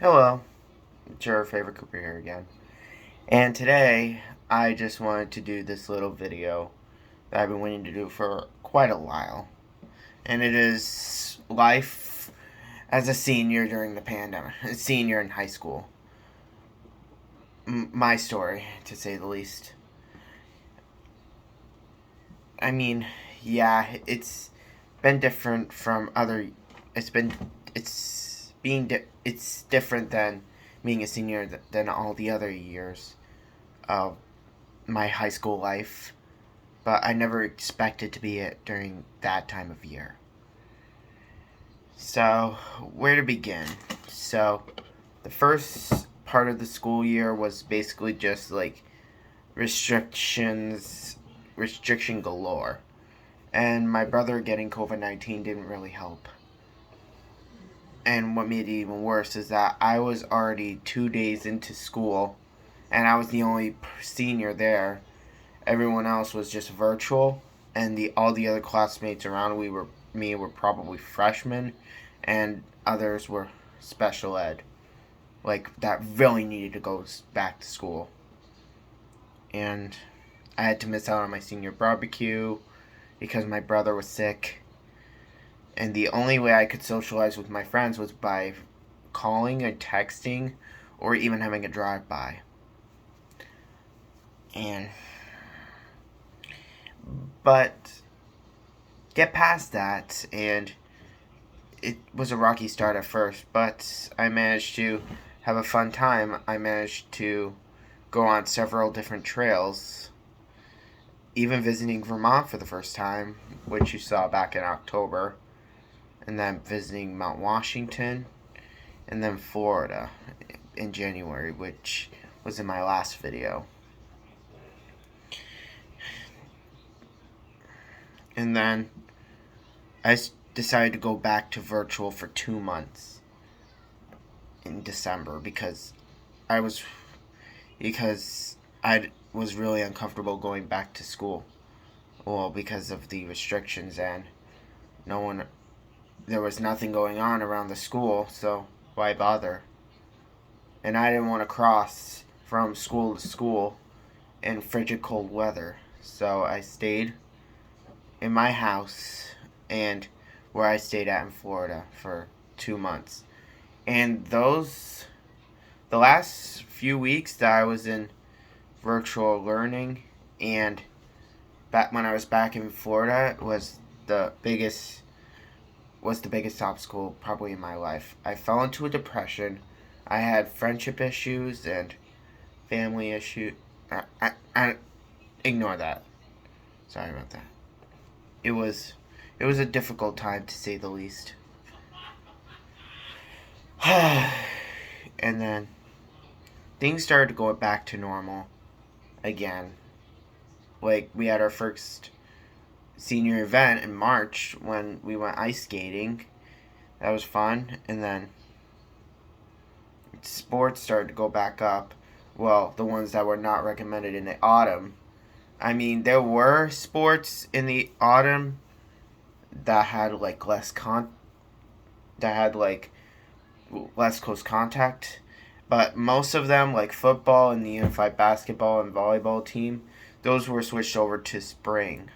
Hello, it's your favorite Cooper here again. And today, I just wanted to do this little video that I've been waiting to do for quite a while. And it is life as a senior during the pandemic, a senior in high school. My story, to say the least. I mean, yeah, it's been different from other. It's been. It's different than being a senior than all the other years of my high school life, but I never expected to be it during that time of year. So, where to begin? So, the first part of the school year was basically just like restrictions, restriction galore. And my brother getting COVID 19 didn't really help. And what made it even worse is that I was already 2 days into school, and I was the only senior there. Everyone else was just virtual, and the all the other classmates around me were probably freshmen, and others were special ed, like that really needed to go back to school. And I had to miss out on my senior barbecue because my brother was sick, and the only way I could socialize with my friends was by calling and texting, or even having a drive by. And but get past that, and it was a rocky start at first, but I managed to have a fun time. I managed to go on several different trails, even visiting Vermont for the first time, which you saw back in October, and then visiting Mount Washington, and then Florida in January, which was in my last video. And then I decided to go back to virtual for 2 months in December I was I was really uncomfortable going back to school. Well, because of the restrictions, and no one there was nothing going on around the school, so why bother? And I didn't want to cross from school to school in frigid cold weather, so I stayed in my house and where I stayed at in Florida for 2 months. And the last few weeks that I was in virtual learning, and back when I was back in Florida, the biggest was the biggest obstacle probably in my life. I fell into a depression. I had friendship issues and family issues. I ignore that. Sorry about that. It was it was a difficult time, to say the least. And then things started going back to normal again. Like, we had our first senior event in March when we went ice skating. That was fun. And then sports started to go back up. Well, the ones that were not recommended in the autumn. I mean, there were sports in the autumn that had like that had like less close contact, but most of them, like football and the unified basketball and volleyball team, those were switched over to spring.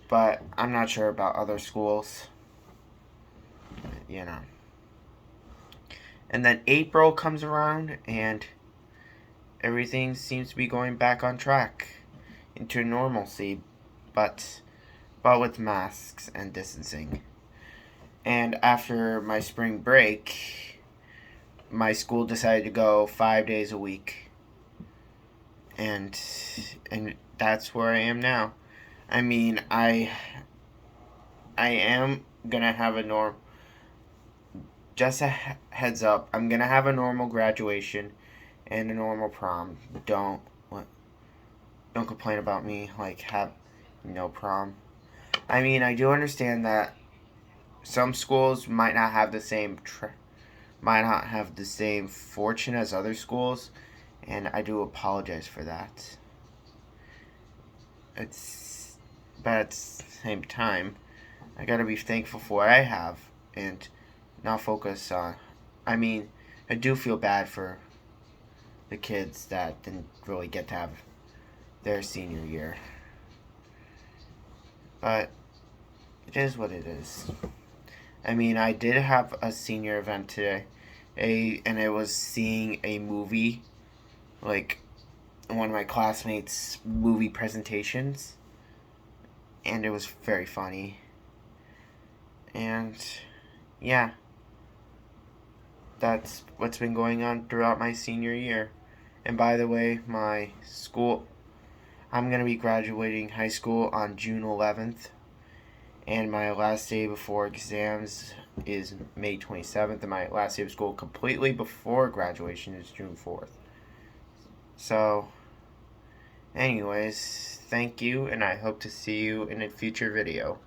But I'm not sure about other schools, you know. And then April comes around, and everything seems to be going back on track into normalcy, but with masks and distancing. And after my spring break, my school decided to go 5 days a week, and that's where I am now. I mean, I am gonna have a norm. Just a heads up, I'm gonna have a normal graduation and a normal prom. Don't complain about me like have no prom. I mean, I do understand that some schools might not have the same fortune as other schools, and I do apologize for that. It's But at the same time, I gotta be thankful for what I have, and not focus on. I mean, I do feel bad for the kids that didn't really get to have their senior year. But it is what it is. I mean, I did have a senior event today, and it was seeing a movie, like one of my classmates' movie presentations, and it was very funny. And yeah, that's what's been going on throughout my senior year. And by the way, my school, I'm going to be graduating high school on June 11th, and my last day before exams is May 27th, and my last day of school completely before graduation is June 4th. So, anyways, thank you, and I hope to see you in a future video.